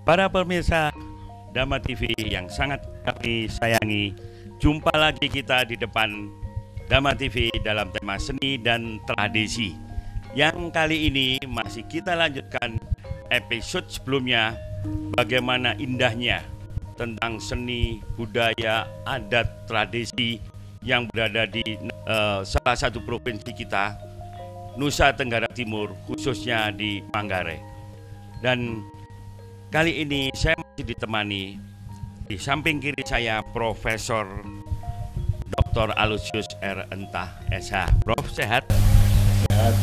Para pemirsa Dhamma TV yang sangat kami sayangi, jumpa lagi kita di depan Dhamma TV dalam tema seni dan tradisi. Yang kali ini masih kita lanjutkan episode sebelumnya, bagaimana indahnya tentang seni, budaya, adat, tradisi yang berada di salah satu provinsi kita, Nusa Tenggara Timur, khususnya di Manggarai. Dan kali ini saya masih ditemani di samping kiri saya Profesor Dr. Alusius R. Entah SH. Prof, sehat? Sehat,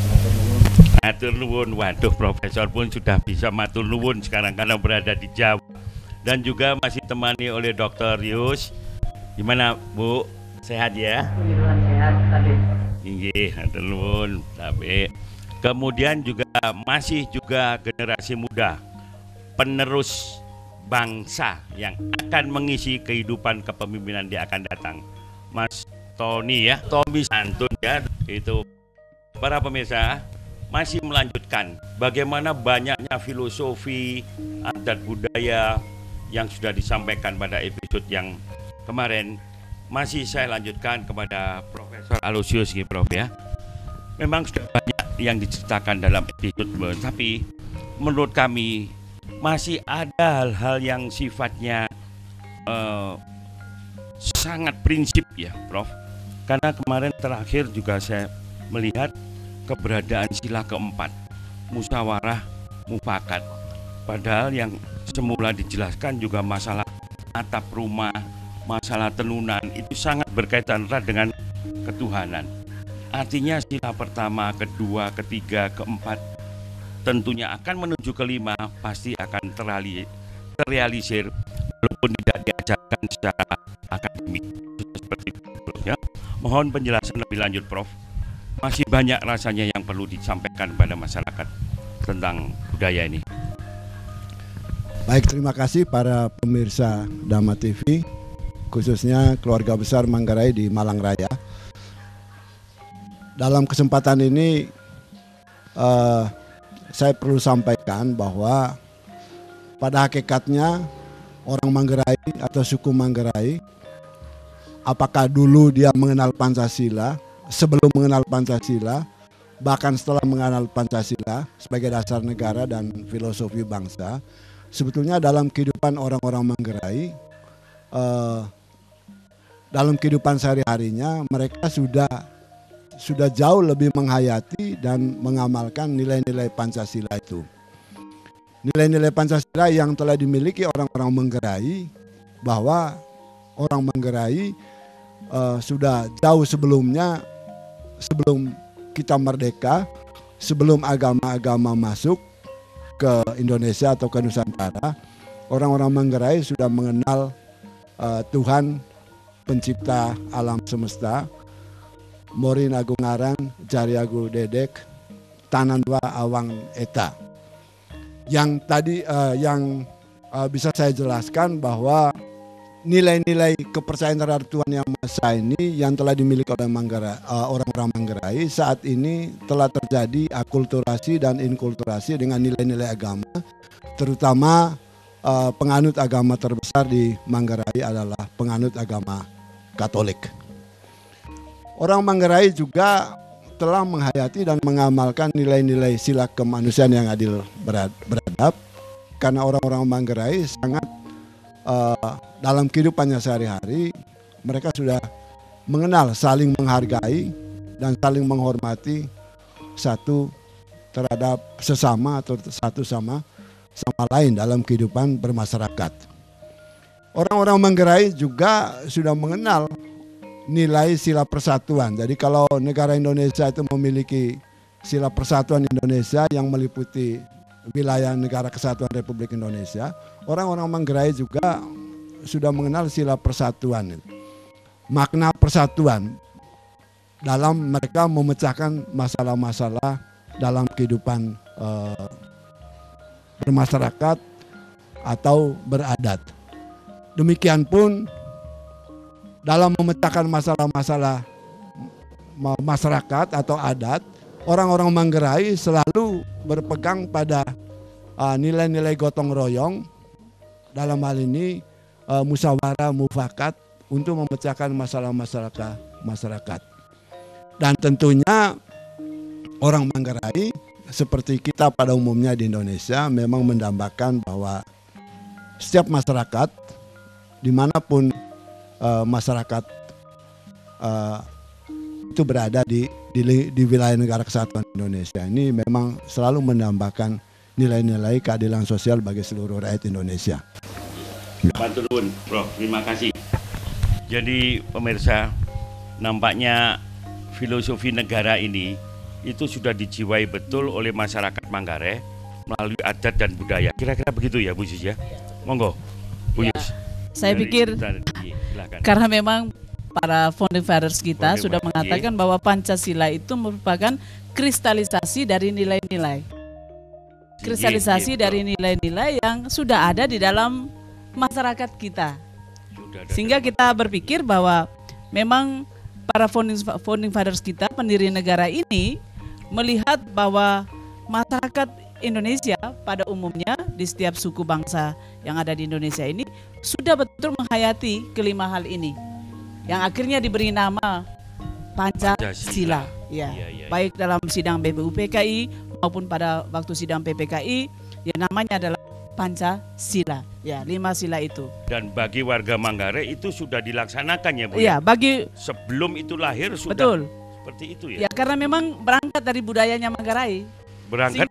matur nuwun. Waduh, Profesor pun sudah bisa matur nuwun sekarang karena berada di Jawa. Dan juga masih ditemani oleh Dr. Yus. Gimana, Bu? Sehat ya? Sehat, Tabe. Inggih, matur nuwun, Tabe. Kemudian juga masih juga generasi muda, penerus bangsa yang akan mengisi kehidupan kepemimpinan dia akan datang. Mas Tony ya, Tommy Santun ya, itu. Para pemirsa, masih melanjutkan bagaimana banyaknya filosofi, adat budaya yang sudah disampaikan pada episode yang kemarin. Masih saya lanjutkan kepada Profesor Alusius nih, Prof ya. Memang sudah banyak yang diceritakan dalam episode, tapi menurut kami masih ada hal-hal yang sifatnya sangat prinsip ya, Prof. Karena kemarin terakhir juga saya melihat keberadaan sila keempat, musyawarah mufakat. Padahal yang semula dijelaskan juga masalah atap rumah, masalah tenunan, itu sangat berkaitan erat dengan ketuhanan. Artinya sila pertama, kedua, ketiga, keempat tentunya akan menuju kelima pasti akan terrealisir walaupun tidak diajarkan secara akademik seperti itu ya. Mohon penjelasan lebih lanjut, Prof. Masih banyak rasanya yang perlu disampaikan pada masyarakat tentang budaya ini. Baik, terima kasih para pemirsa Dhamma TV, khususnya keluarga besar Manggarai di Malang Raya. Dalam kesempatan ini saya perlu sampaikan bahwa pada hakikatnya orang Manggarai atau suku Manggarai, apakah dulu dia mengenal Pancasila, sebelum mengenal Pancasila, bahkan setelah mengenal Pancasila sebagai dasar negara dan filosofi bangsa, sebetulnya dalam kehidupan orang-orang Manggarai, dalam kehidupan sehari-harinya mereka sudah jauh lebih menghayati dan mengamalkan nilai-nilai Pancasila itu. Nilai-nilai Pancasila yang telah dimiliki orang-orang Manggarai, bahwa orang Manggarai sudah jauh sebelumnya, sebelum kita merdeka, sebelum agama-agama masuk ke Indonesia atau ke Nusantara, orang-orang Manggarai sudah mengenal Tuhan pencipta alam semesta, Morin Agung Aran, Jari Agung Dedek, Tanandwa Awang Eta. Yang tadi bisa saya jelaskan bahwa nilai-nilai kepercayaan terhadap Tuhan Yang Maha Esa ini yang telah dimiliki oleh orang-orang Manggarai saat ini telah terjadi akulturasi dan inkulturasi dengan nilai-nilai agama, terutama penganut agama terbesar di Manggarai adalah penganut agama Katolik. Orang Manggarai juga telah menghayati dan mengamalkan nilai-nilai sila kemanusiaan yang adil beradab, karena orang-orang Manggarai sangat dalam kehidupannya sehari-hari mereka sudah mengenal saling menghargai dan saling menghormati satu terhadap sesama atau satu sama lain dalam kehidupan bermasyarakat. Orang-orang Manggarai juga sudah mengenal nilai sila persatuan. Jadi kalau negara Indonesia itu memiliki sila persatuan Indonesia yang meliputi wilayah negara kesatuan Republik Indonesia, orang-orang Manggarai juga sudah mengenal sila persatuan, makna persatuan dalam mereka memecahkan masalah-masalah dalam kehidupan bermasyarakat atau beradat. Demikian pun dalam memecahkan masalah-masalah masyarakat atau adat, orang-orang Manggarai selalu berpegang pada nilai-nilai gotong royong dalam hal ini musyawarah mufakat untuk memecahkan masalah masyarakat. Dan tentunya orang Manggarai seperti kita pada umumnya di Indonesia memang mendambakan bahwa setiap masyarakat dimanapun masyarakat itu berada di wilayah negara kesatuan Indonesia ini memang selalu mendambakan nilai-nilai keadilan sosial bagi seluruh rakyat Indonesia. Matur nuwun, Prof. Terima kasih. Jadi pemirsa, nampaknya filosofi negara ini itu sudah dijiwai betul oleh masyarakat Manggarai melalui adat dan budaya. Kira-kira begitu ya Bu Yus ya? Monggo, Bu Yus. Saya pikir karena memang para founding fathers kita sudah mengatakan bahwa Pancasila itu merupakan kristalisasi dari nilai-nilai. Kristalisasi dari nilai-nilai yang sudah ada di dalam masyarakat kita. Sehingga kita berpikir bahwa memang para founding fathers kita, pendiri negara ini, melihat bahwa masyarakat Indonesia pada umumnya di setiap suku bangsa yang ada di Indonesia ini sudah betul menghayati kelima hal ini, yang akhirnya diberi nama Pancasila. Ya, baik dalam sidang BPUPKI maupun pada waktu sidang PPKI, yang namanya adalah Pancasila. Ya, 5 sila itu. Dan bagi warga Manggarai itu sudah dilaksanakan ya Bu? Iya, bagi sebelum itu lahir sudah. Betul. Seperti itu ya? Ya, karena memang berangkat dari budayanya Manggarai. Berangkat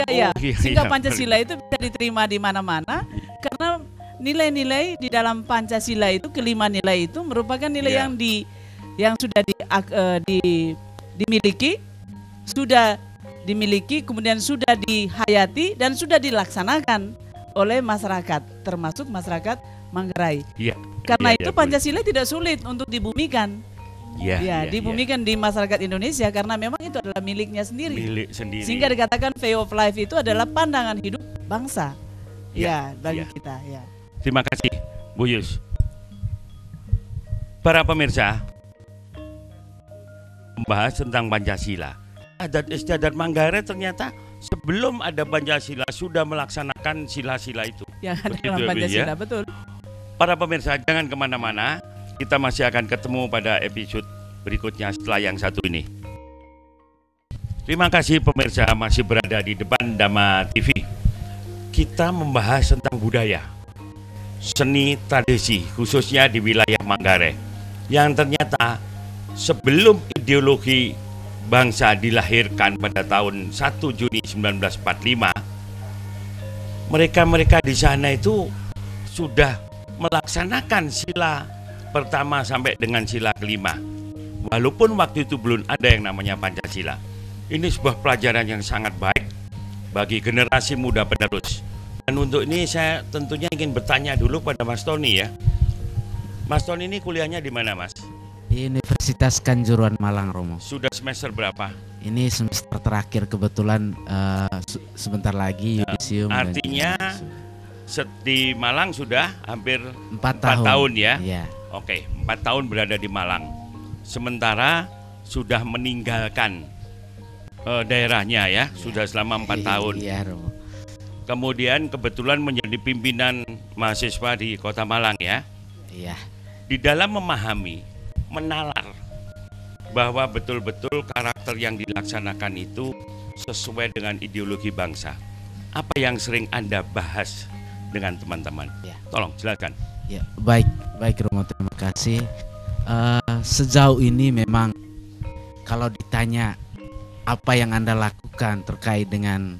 sehingga Pancasila itu bisa diterima di mana-mana karena nilai-nilai di dalam Pancasila itu, kelima nilai itu merupakan nilai yang sudah dimiliki, kemudian sudah dihayati dan sudah dilaksanakan oleh masyarakat, termasuk masyarakat Manggarai. Karena itu Pancasila tidak sulit untuk dibumikan. Dibumikan di masyarakat Indonesia karena memang itu adalah miliknya sendiri. Sehingga dikatakan way of life itu adalah pandangan hidup bangsa. Bagi kita. Terima kasih Bu Yus. Para pemirsa, membahas tentang Pancasila. Adat istiadat Manggarai ternyata sebelum ada Pancasila sudah melaksanakan sila-sila itu. Dalam Pancasila, betul. Para pemirsa, jangan kemana-mana. Kita masih akan ketemu pada episode berikutnya setelah yang satu ini. Terima kasih pemirsa masih berada di depan Dhamma TV. Kita membahas tentang budaya, seni tradisi khususnya di wilayah Manggarai yang ternyata sebelum ideologi bangsa dilahirkan pada tahun 1 Juni 1945, mereka di sana itu sudah melaksanakan sila pertama sampai dengan sila kelima. Walaupun waktu itu belum ada yang namanya Pancasila. Ini sebuah pelajaran yang sangat baik bagi generasi muda penerus. Dan untuk ini saya tentunya ingin bertanya dulu pada Mas Tony ya. Mas Tony ini kuliahnya di mana Mas? Di Universitas Kanjuruhan Malang, Romo. Sudah semester berapa? Ini semester terakhir kebetulan, sebentar lagi yudisium. Artinya di Malang sudah hampir 4 tahun ya? Iya. Oke, 4 tahun berada di Malang. Sementara sudah meninggalkan daerahnya ya, sudah selama 4 tahun. Iya, Romo. Kemudian kebetulan menjadi pimpinan mahasiswa di Kota Malang ya. Iya. Di dalam memahami, menalar bahwa betul-betul karakter yang dilaksanakan itu sesuai dengan ideologi bangsa. Apa yang sering Anda bahas dengan teman-teman? Ya. Tolong silakan. Ya, baik Romo, terima kasih. Sejauh ini memang kalau ditanya apa yang Anda lakukan terkait dengan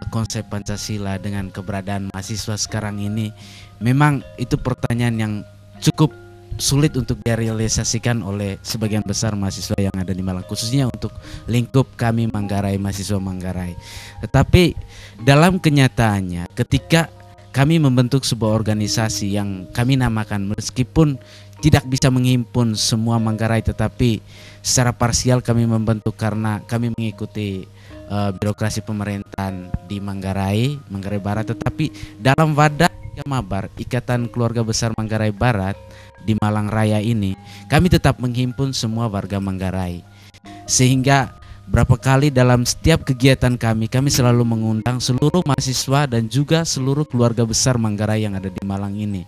konsep Pancasila dengan keberadaan mahasiswa sekarang ini, memang itu pertanyaan yang cukup sulit untuk direalisasikan oleh sebagian besar mahasiswa yang ada di Malang, khususnya untuk lingkup kami Manggarai, mahasiswa Manggarai. Tetapi dalam kenyataannya ketika kami membentuk sebuah organisasi yang kami namakan, meskipun tidak bisa menghimpun semua Manggarai, tetapi secara parsial kami membentuk karena kami mengikuti birokrasi pemerintahan di Manggarai Barat. Tetapi dalam wadah Mabar, Ikatan Keluarga Besar Manggarai Barat di Malang Raya ini, kami tetap menghimpun semua warga Manggarai. Sehingga berapa kali dalam setiap kegiatan kami selalu mengundang seluruh mahasiswa dan juga seluruh keluarga besar Manggarai yang ada di Malang ini.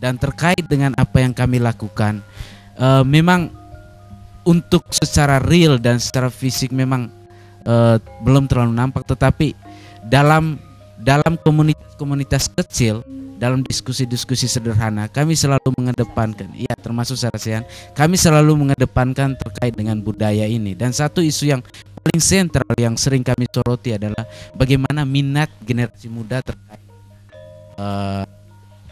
Dan terkait dengan apa yang kami lakukan, memang untuk secara real dan secara fisik memang belum terlalu nampak, tetapi dalam komunitas kecil, dalam diskusi-diskusi sederhana, kami selalu mengedepankan, ya termasuk Sarasian, kami selalu mengedepankan terkait dengan budaya ini. Dan satu isu yang paling sentral yang sering kami soroti adalah bagaimana minat generasi muda terkait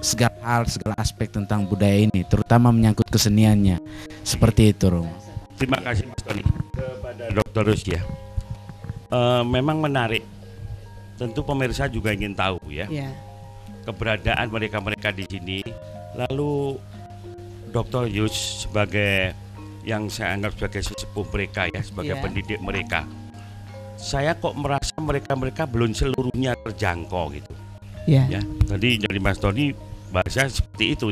segala hal, segala aspek tentang budaya ini, terutama menyangkut keseniannya. Seperti itu, Romo. Terima kasih Mas Tony. Kepada Dr. Rusya, memang menarik. Tentu pemirsa juga ingin tahu ya. Keberadaan mereka di sini. Lalu Dr. Yus sebagai yang saya anggap sebagai sesepuh mereka ya, sebagai pendidik mereka. Saya kok merasa mereka belum seluruhnya terjangkau gitu. Ya, tadi dari Mas Tony bahasa seperti itu.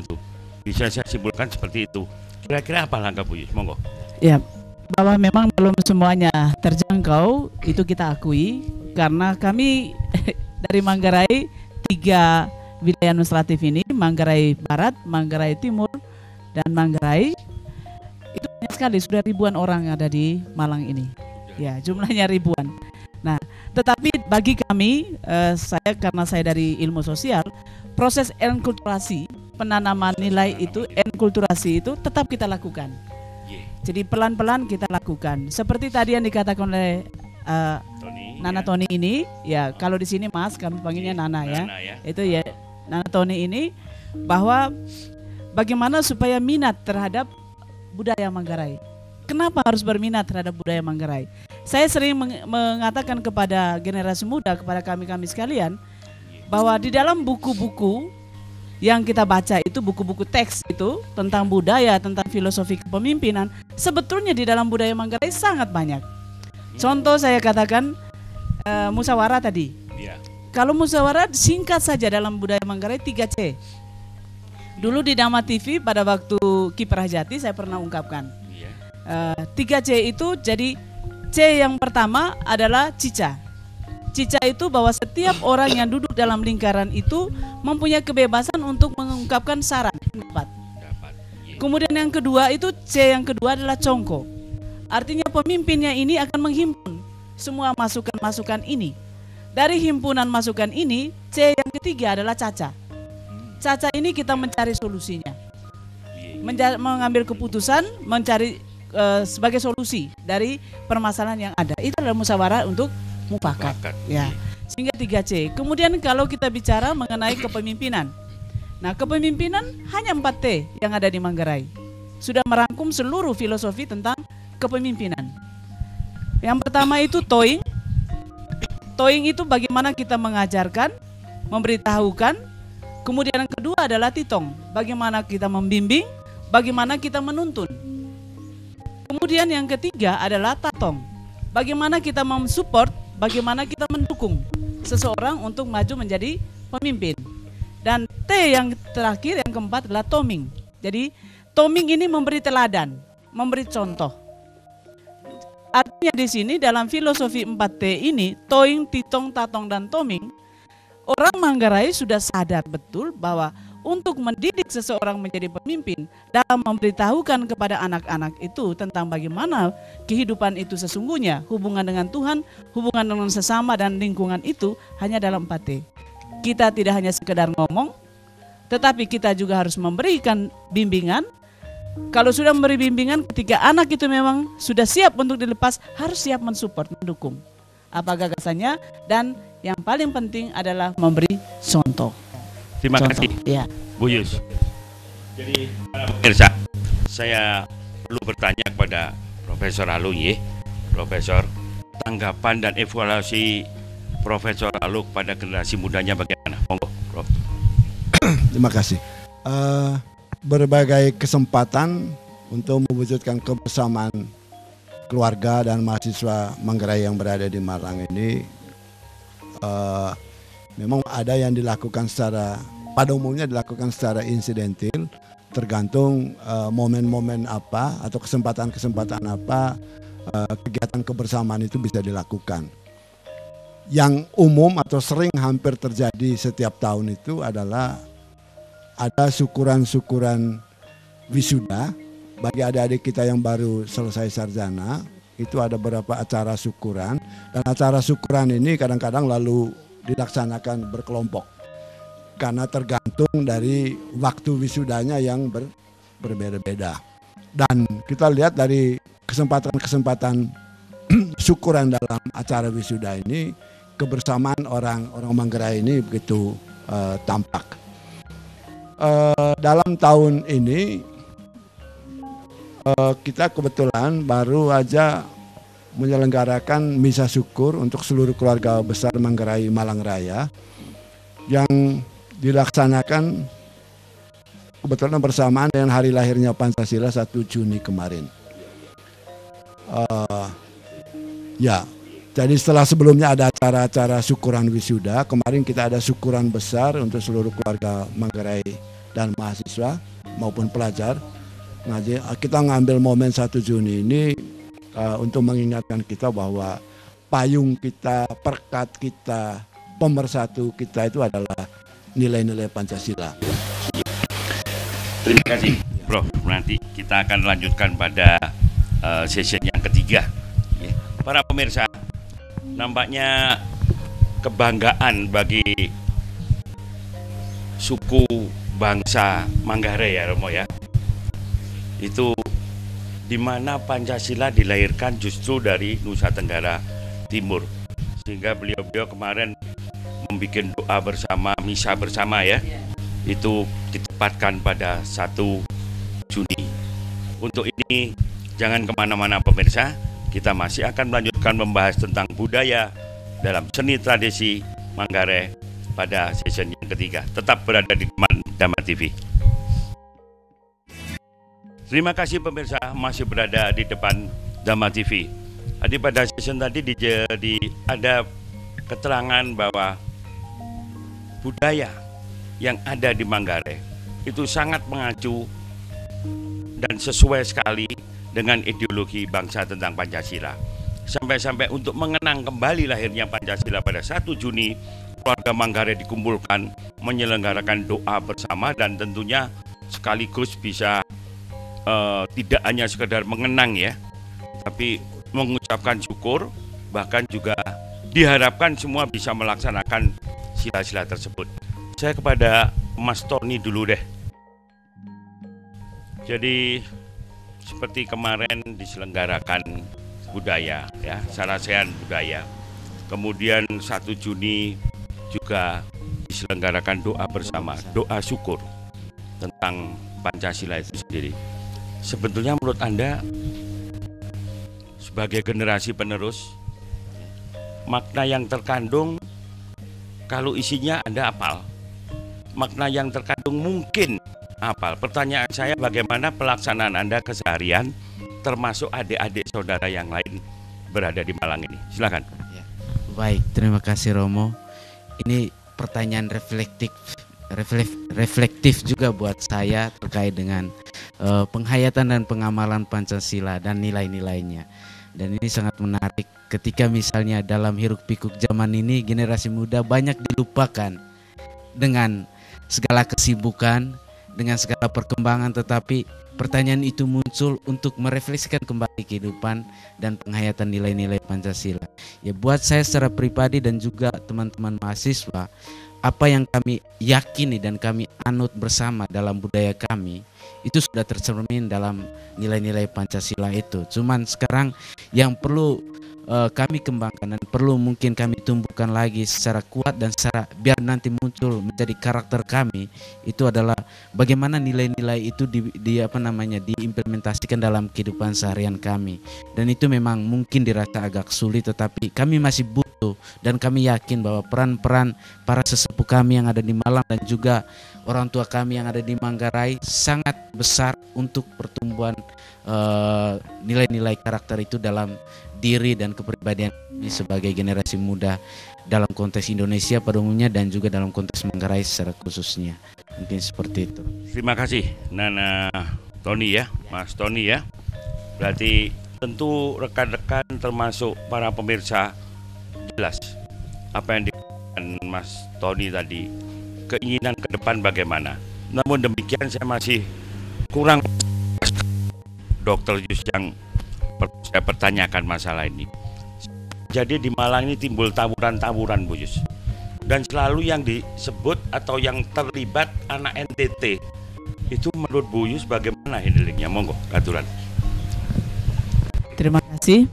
Bisa saya simpulkan seperti itu. Kira-kira apa langkah Bu Yus? Monggo. Ya, bahwa memang belum semuanya terjangkau itu kita akui, karena kami dari Manggarai 3 wilayah administratif ini, Manggarai Barat, Manggarai Timur, dan Manggarai, itu banyak sekali, sudah ribuan orang yang ada di Malang ini. Ya, jumlahnya ribuan. Nah, tetapi bagi kami, karena saya dari ilmu sosial, proses enkulturasi, penanaman nilai itu, enkulturasi itu tetap kita lakukan. Jadi pelan-pelan kita lakukan. Seperti tadi yang dikatakan oleh Nana Tony ini, ya kalau di sini Mas, kami panggilnya Nana ya. Itu ya Nana Tony ini, bahwa bagaimana supaya minat terhadap budaya Manggarai. Kenapa harus berminat terhadap budaya Manggarai? Saya sering mengatakan kepada generasi muda, kepada kami-kami sekalian, bahwa di dalam buku-buku yang kita baca itu, buku-buku teks itu tentang budaya, tentang filosofi kepemimpinan, sebetulnya di dalam budaya Manggarai sangat banyak. Contoh saya katakan musyawarah tadi. Kalau musyawarah singkat saja dalam budaya Manggarai 3C. Dulu di Dama TV pada waktu Kiprah Jati saya pernah ungkapkan 3C itu, jadi C yang pertama adalah cica. Cica itu bahwa setiap orang yang duduk dalam lingkaran itu mempunyai kebebasan untuk mengungkapkan saran pendapat. Kemudian yang kedua itu C yang kedua adalah congko. Artinya pemimpinnya ini akan menghimpun semua masukan-masukan ini. Dari himpunan masukan ini, C yang ketiga adalah caca. Caca ini kita mencari solusinya, mengambil keputusan, mencari sebagai solusi dari permasalahan yang ada. Itu adalah musyawarah untuk mufakat. Ya, sehingga 3C. Kemudian kalau kita bicara mengenai kepemimpinan, nah kepemimpinan hanya 4T yang ada di Manggarai. Sudah merangkum seluruh filosofi tentang kepemimpinan. Yang pertama itu Toing. Toing itu bagaimana kita mengajarkan, memberitahukan. Kemudian yang kedua adalah Titong, bagaimana kita membimbing, bagaimana kita menuntun. Kemudian yang ketiga adalah Tatong, bagaimana kita mensupport, bagaimana kita mendukung seseorang untuk maju menjadi pemimpin. Dan T yang terakhir, yang keempat adalah Toming. Jadi Toming ini memberi teladan, memberi contoh. Artinya di sini dalam filosofi 4T ini, Toing, Titong, Tatong, dan Toming, orang Manggarai sudah sadar betul bahwa untuk mendidik seseorang menjadi pemimpin, dalam memberitahukan kepada anak-anak itu tentang bagaimana kehidupan itu sesungguhnya, hubungan dengan Tuhan, hubungan dengan sesama dan lingkungan itu hanya dalam 4T. Kita tidak hanya sekedar ngomong, tetapi kita juga harus memberikan bimbingan. Kalau sudah memberi bimbingan, ketika anak itu memang sudah siap untuk dilepas, harus siap mensupport, mendukung apa gagasannya, dan yang paling penting adalah memberi contoh. Terima kasih Bu Yus. Jadi para pemirsa, saya perlu bertanya kepada Profesor Alung, Profesor, tanggapan dan evaluasi Profesor Alung pada generasi mudanya bagaimana? Monggo, Prof. Terima kasih. Berbagai kesempatan untuk mewujudkan kebersamaan keluarga dan mahasiswa Manggarai yang berada di Malang ini, memang ada yang dilakukan pada umumnya dilakukan secara insidentil, tergantung momen-momen apa atau kesempatan-kesempatan apa kegiatan kebersamaan itu bisa dilakukan. Yang umum atau sering hampir terjadi setiap tahun itu adalah ada syukuran-syukuran wisuda bagi adik-adik kita yang baru selesai sarjana. Itu ada beberapa acara syukuran, dan acara syukuran ini kadang-kadang lalu dilaksanakan berkelompok karena tergantung dari waktu wisudanya yang berbeda-beda. Dan kita lihat dari kesempatan-kesempatan syukuran dalam acara wisuda ini, kebersamaan orang Manggarai ini begitu tampak. Dalam tahun ini kita kebetulan baru aja menyelenggarakan misa syukur untuk seluruh keluarga besar Manggarai Malang Raya yang dilaksanakan kebetulan bersamaan dengan hari lahirnya Pancasila 1 Juni kemarin. Jadi setelah sebelumnya ada acara-acara syukuran wisuda, kemarin kita ada syukuran besar untuk seluruh keluarga Manggarai dan mahasiswa maupun pelajar. Nah, kita ngambil momen 1 Juni ini untuk mengingatkan kita bahwa payung kita, perkat kita, pemersatu kita itu adalah nilai-nilai Pancasila. Terima kasih, Bro. Nanti kita akan lanjutkan pada sesi yang ketiga. Para pemirsa, nampaknya kebanggaan bagi suku bangsa Manggarai ya, Romo ya. Itu di mana Pancasila dilahirkan justru dari Nusa Tenggara Timur, sehingga beliau kemarin membuat doa bersama, misa bersama ya, itu ditempatkan pada 1 Juni. Untuk ini jangan kemana-mana pemirsa, kita masih akan melanjutkan membahas tentang budaya dalam seni tradisi Manggarai pada season yang ketiga. Tetap berada di Dhamma TV. Terima kasih pemirsa masih berada di depan Dhamma TV. Tadi pada season tadi ada keterangan bahwa budaya yang ada di Manggarai itu sangat mengacu dan sesuai sekali dengan ideologi bangsa tentang Pancasila. Sampai-sampai untuk mengenang kembali lahirnya Pancasila pada 1 Juni, keluarga Manggarai dikumpulkan menyelenggarakan doa bersama, dan tentunya sekaligus bisa tidak hanya sekedar mengenang ya, tapi mengucapkan syukur, bahkan juga diharapkan semua bisa melaksanakan sila-sila tersebut. Saya kepada Mas Tony dulu deh. Jadi seperti kemarin diselenggarakan budaya ya, Sarasehan budaya. Kemudian 1 Juni juga diselenggarakan doa bersama, doa syukur tentang Pancasila itu sendiri. Sebetulnya menurut Anda sebagai generasi penerus, makna yang terkandung kalau isinya Anda hafal, makna yang terkandung mungkin hafal. Pertanyaan saya, bagaimana pelaksanaan Anda keseharian termasuk adik-adik saudara yang lain berada di Malang ini? Silakan. Ya. Baik, terima kasih Romo. Ini pertanyaan reflektif juga buat saya terkait dengan penghayatan dan pengamalan Pancasila dan nilai-nilainya. Dan ini sangat menarik ketika misalnya dalam hiruk pikuk zaman ini generasi muda banyak dilupakan dengan segala kesibukan, dengan segala perkembangan, tetapi pertanyaan itu muncul untuk merefleksikan kembali kehidupan dan penghayatan nilai-nilai Pancasila. Ya, buat saya secara pribadi dan juga teman-teman mahasiswa, apa yang kami yakini dan kami anut bersama dalam budaya kami itu sudah tercermin dalam nilai-nilai Pancasila itu. Cuman sekarang yang perlu kami kembangkan dan perlu mungkin kami tumbuhkan lagi secara kuat dan secara biar nanti muncul menjadi karakter kami, itu adalah bagaimana nilai-nilai itu diimplementasikan dalam kehidupan seharian kami. Dan itu memang mungkin dirasa agak sulit, tetapi kami masih butuh, dan kami yakin bahwa peran-peran para sesepuh kami yang ada di Malang dan juga orang tua kami yang ada di Manggarai sangat besar untuk pertumbuhan nilai-nilai karakter itu dalam diri dan kepribadian kami sebagai generasi muda dalam konteks Indonesia pada umumnya dan juga dalam konteks Manggarai secara khususnya. Mungkin seperti itu. Terima kasih Nana Tony ya, Mas Tony ya. Berarti tentu rekan-rekan termasuk para pemirsa jelas apa yang dikatakan Mas Tony tadi, keinginan ke depan bagaimana. Namun demikian saya masih kurang Dokter Yus yang saya pertanyakan masalah ini. Jadi di Malang ini timbul tawuran-tawuran, Bu Yus. Dan selalu yang disebut atau yang terlibat anak NTT. Itu menurut Bu Yus bagaimana handlingnya? Monggo, aturan. Terima kasih.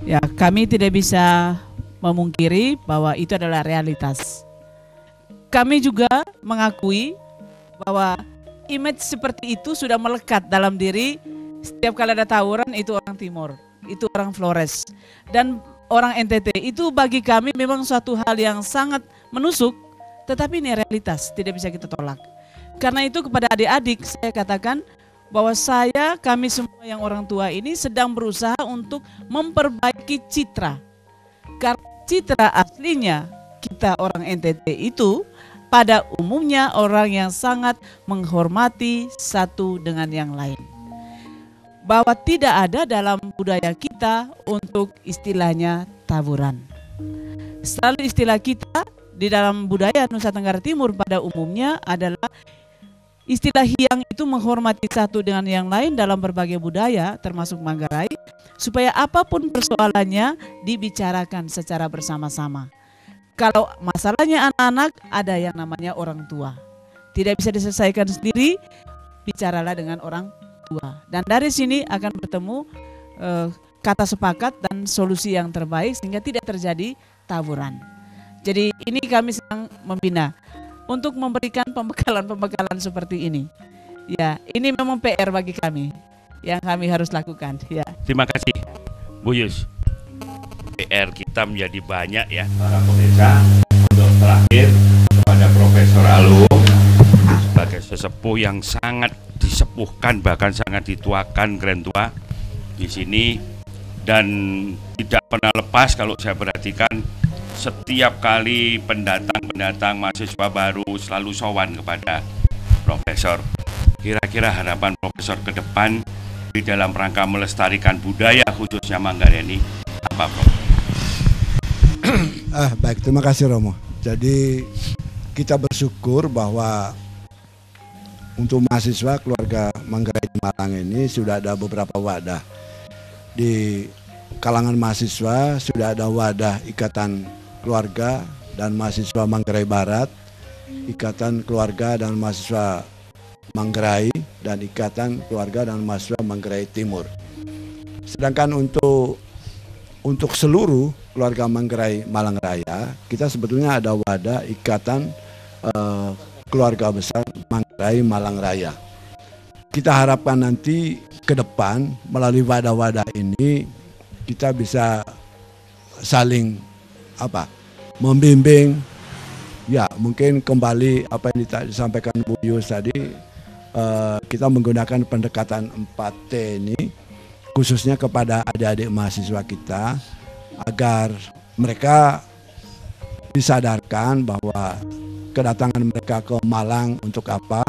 Ya, kami tidak bisa memungkiri bahwa itu adalah realitas. Kami juga mengakui bahwa image seperti itu sudah melekat dalam diri. Setiap kali ada tawuran itu orang Timur, itu orang Flores, dan orang NTT. Itu bagi kami memang suatu hal yang sangat menusuk, tetapi ini realitas, tidak bisa kita tolak. Karena itu kepada adik-adik saya katakan bahwa kami semua yang orang tua ini sedang berusaha untuk memperbaiki citra. Karena citra aslinya kita orang NTT itu pada umumnya orang yang sangat menghormati satu dengan yang lain. Bahwa tidak ada dalam budaya kita untuk istilahnya tawuran. Selalu istilah kita di dalam budaya Nusa Tenggara Timur pada umumnya adalah istilah hiang itu menghormati satu dengan yang lain dalam berbagai budaya termasuk Manggarai, supaya apapun persoalannya dibicarakan secara bersama-sama. Kalau masalahnya anak-anak, ada yang namanya orang tua. Tidak bisa diselesaikan sendiri, bicaralah dengan orang tua. Dan dari sini akan bertemu kata sepakat dan solusi yang terbaik sehingga tidak terjadi tawuran. Jadi ini kami sedang membina untuk memberikan pembekalan-pembekalan seperti ini. Ya, ini memang PR bagi kami yang kami harus lakukan. Ya. Terima kasih, Bu Yus. PR kita menjadi banyak ya, para pemirsa. Untuk terakhir kepada Profesor Alung sebagai sesepuh yang sangat disepuhkan, bahkan sangat dituakan, keren tua di sini, dan tidak pernah lepas kalau saya perhatikan setiap kali pendatang mahasiswa baru selalu sowan kepada Profesor. Kira-kira harapan Profesor ke depan di dalam rangka melestarikan budaya khususnya Manggarai ini apa, Prof? Baik, terima kasih Romo. Jadi kita bersyukur bahwa untuk mahasiswa keluarga Manggarai di Malang ini sudah ada beberapa wadah. Di kalangan mahasiswa sudah ada wadah Ikatan Keluarga dan Mahasiswa Manggarai Barat, Ikatan Keluarga dan Mahasiswa Manggarai, dan Ikatan Keluarga dan Mahasiswa Manggarai Timur. Sedangkan untuk seluruh keluarga Manggarai Malang Raya, kita sebetulnya ada wadah Ikatan Keluarga Besar Manggarai Malang Raya. Kita harapkan nanti ke depan melalui wadah-wadah ini kita bisa saling membimbing. Ya, mungkin kembali apa yang disampaikan Bu Yus tadi, kita menggunakan pendekatan 4T ini khususnya kepada adik-adik mahasiswa kita agar mereka disadarkan bahwa kedatangan mereka ke Malang untuk apa,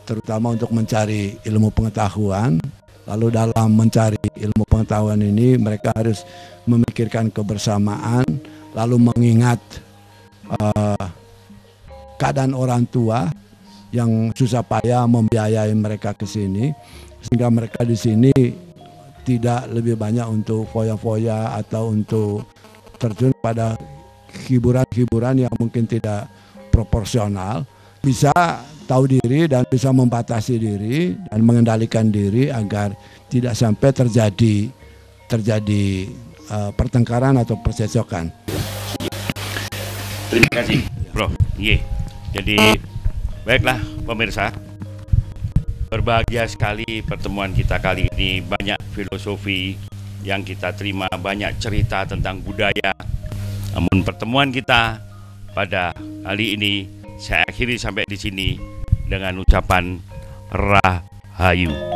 terutama untuk mencari ilmu pengetahuan. Lalu dalam mencari ilmu pengetahuan ini mereka harus memikirkan kebersamaan, lalu mengingat keadaan orang tua yang susah payah membiayai mereka ke sini, sehingga mereka di sini tidak lebih banyak untuk foya-foya atau untuk terjun pada hiburan-hiburan yang mungkin tidak proporsional. Bisa tahu diri dan bisa membatasi diri dan mengendalikan diri agar tidak sampai terjadi pertengkaran atau percekcokan. Terima kasih, Prof. Jadi baiklah pemirsa, berbahagia sekali pertemuan kita kali ini. Banyak filosofi yang kita terima, banyak cerita tentang budaya. Namun pertemuan kita pada kali ini saya akhiri sampai di sini dengan ucapan Rahayu.